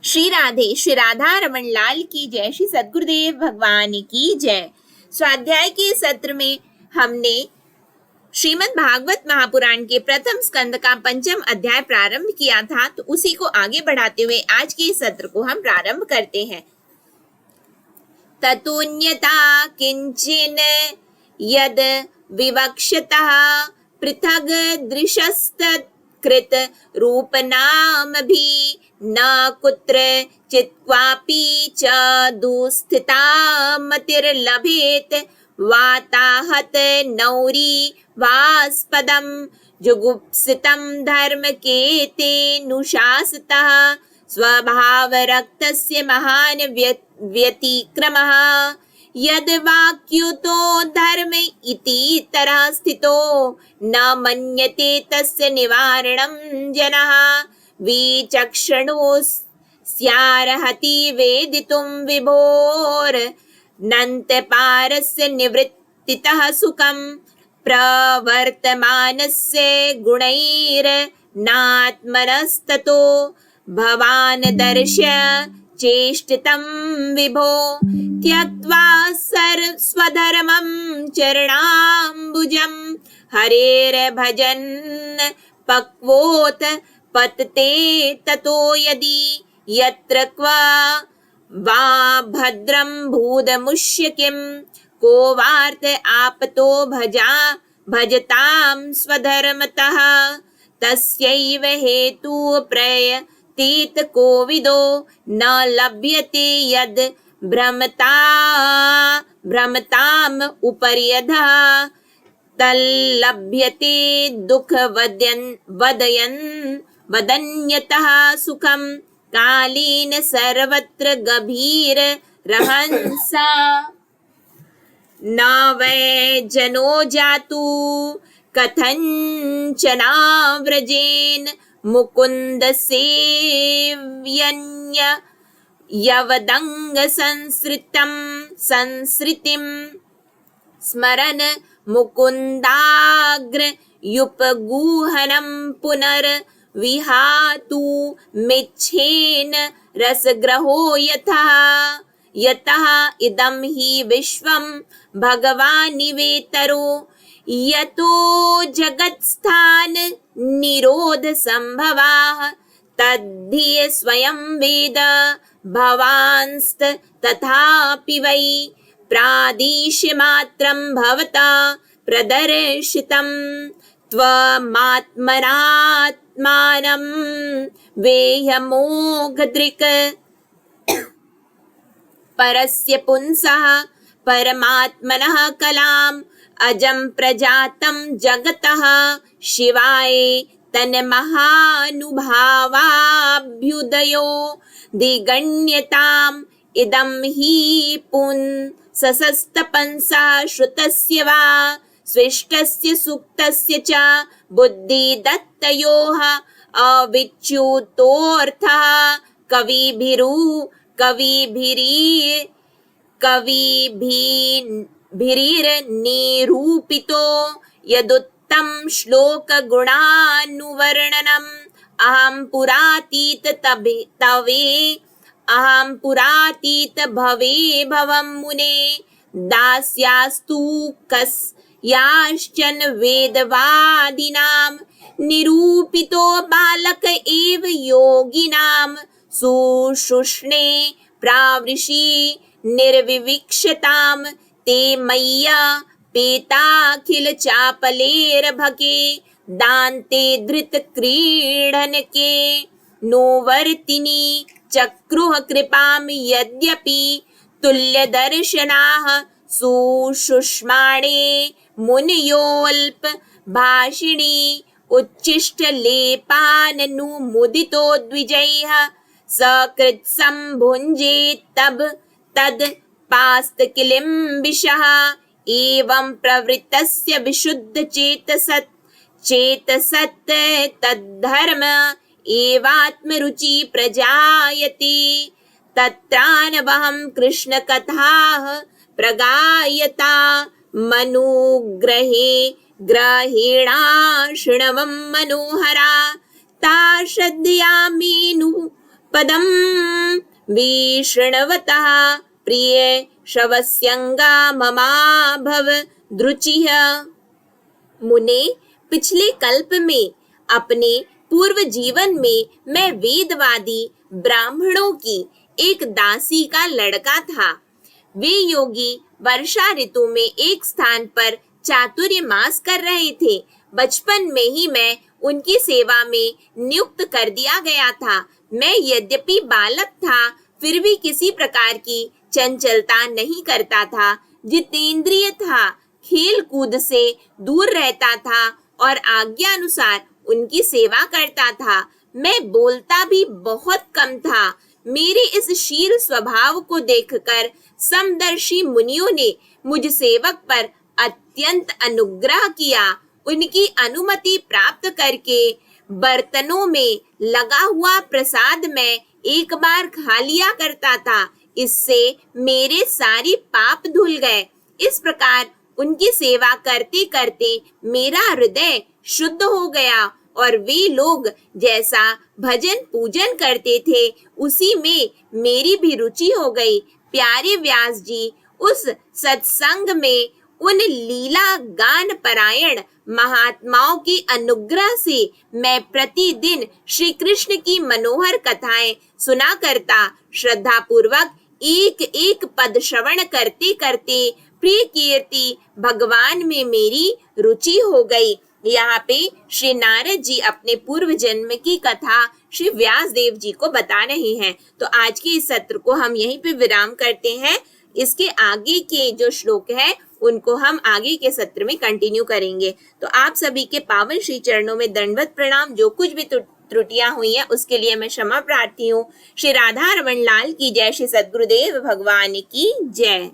श्री राधे, श्री राधा रमन लाल की जय, श्री सद्गुरुदेव भगवान की जय। स्वाध्याय के सत्र में हमने श्रीमद् भागवत महापुराण के प्रथम स्कंद का पंचम अध्याय प्रारंभ किया था, तो उसी को आगे बढ़ाते हुए आज के सत्र को हम प्रारंभ करते हैं। ततोन्यता किंचिन यद विवक्षतः पृथग दृशस्तत्कृत रूपनाम भी न कुत्र चित्क्वापि च दुस्थिता मतिर्लभेत वाताहत नौरी वास्पदं जुगुप्सितं धर्म केतेनुशासितः स्वभाव रक्तस्य महान व्यतिक्रमः यद वाक्युतो धर्म इति तरह स्थितो न मन्यते तस्य निवारणं जनः विचक्षणो स्यार्हति वेदितुं विभोर नन्तपारस्य निवृत्तितः सुखं प्रवर्तमानस्य गुणैर्नात्मनस्ततो भवान् दर्श्य चेष्टितं विभो त्यक्त्वा स्वधर्मं चरणाम्बुजं हरेर्भजन् पक्वोत पतते ततो यदि यत्र क्वा वा भद्रं भूदमुष्य किं को वार्त आपतो भजतां स्वधर्मतः तस्यैव हेतु प्रयतीत कोविदो न लभ्यते यद् भ्रमताम उपर्यधः तल्लभ्यते दुख वदन्यतः सुखं कालीन सर्वत्र गभीर रहंसा न वै जनो जातु कथंचनाव्रजेन मुकुंद सेव्यन्य यवदंग संसृतिं स्मरन् मुकुंदाग्र युपगुहनं पुनर्विहातु मिच्छेन रसग्रहो यतः इदं हि विश्वं भगवानिवेतरो यतो जगत्स्थान निरोध संभवाः तद्धि स्वयं वेद भवांस्त तथापि वै प्रादिश्यमात्रं भवता प्रदर्शितं त्वमात्मनात्मानं वेह्यमोघदृक् परस्य पुंसः परमात्मनः कलाम् अजं प्रजातं जगतः शिवाय तन्महानुभावाभ्युदयो दिगण्यताम् इदं हि पुंसस्तपंसा श्रुतस्य वा स्विष्टस्य सुक्तस्य च बुद्धिदत्तयोः अविच्युतोऽर्थः कविभिर्निरूपितो यदुत्तम श्लोक गुणानुवर्णनम् अहं पुरातीत भवे भवं मुने दास्यास्तु कस्याश्चन वेदवादिनां निरूपितो बालक एव योगिनां सुषुष्णे प्रावृषि निर्विविक्षतां ते मय्या पेताखिल चापलेर्भके दान्ते धृत क्रीडनके नोवर्तिनी चक्रुः कृपां यद्यपि तुल्यदर्शनाः सुषुष्माणे मुनयोऽल्प भाषिणी उच्छिष्टलेपाननुमुदितो द्विजैः सकृत्सम्भुञ्जेत् तद् पास्तकिलिम्बिषः एवं प्रवृत्तस्य विशुद्धचेतसत् तद्धर्म एवात्मरुचि प्रजायते तत्रानवहं कृष्णकथाः प्रगायता मनुग्रहे ग्रहेणा शृण्वं मनोहरा ता श्रद्धयामेनु पदम विशृण्वतः प्रिय शवस्यंगा ममा भव द्रुचिः। मुने, पिछले कल्प में अपने पूर्व जीवन में मैं वेदवादी ब्राह्मणों की एक दासी का लड़का था। वे योगी वर्षा ऋतु में एक स्थान पर चातुर्मास कर रहे थे। बचपन में ही मैं उनकी सेवा में नियुक्त कर दिया गया था। मैं यद्यपि बालक था, फिर भी किसी प्रकार की चंचलता नहीं करता था, जितेंद्रिय था, खेल कूद से दूर रहता था और आज्ञा अनुसार उनकी सेवा करता था। मैं बोलता भी बहुत कम था। मेरे इस शील स्वभाव को देखकर समदर्शी मुनियों ने मुझ सेवक पर अत्यंत अनुग्रह किया। उनकी अनुमति प्राप्त करके बर्तनों में लगा हुआ प्रसाद मैं एक बार खा लिया करता था। इससे मेरे सारे पाप धुल गए। इस प्रकार उनकी सेवा करते करते मेरा हृदय शुद्ध हो गया और वे लोग जैसा भजन पूजन करते थे उसी में मेरी भी रुचि हो गई। प्यारे व्यास जी, उस सत्संग में उन लीला गान परायण महात्माओं के अनुग्रह से मैं प्रतिदिन श्री कृष्ण की मनोहर कथाएं सुना करता। श्रद्धा पूर्वक एक एक पद श्रवण करते करते प्रिय कीर्ति भगवान में मेरी रुचि हो गई। यहाँ पे श्री नारद जी अपने पूर्व जन्म की कथा श्री व्यास देव जी को बता रहे हैं। तो आज के इस सत्र को हम यहीं पे विराम करते हैं। इसके आगे के जो श्लोक है उनको हम आगे के सत्र में कंटिन्यू करेंगे। तो आप सभी के पावन श्री चरणों में दंडवत प्रणाम। जो कुछ भी त्रुटियां हुई हैं उसके लिए मैं क्षमा प्रार्थी हूँ। श्री राधा रमन लाल की जय। श्री सद्गुरुदेव भगवान की जय।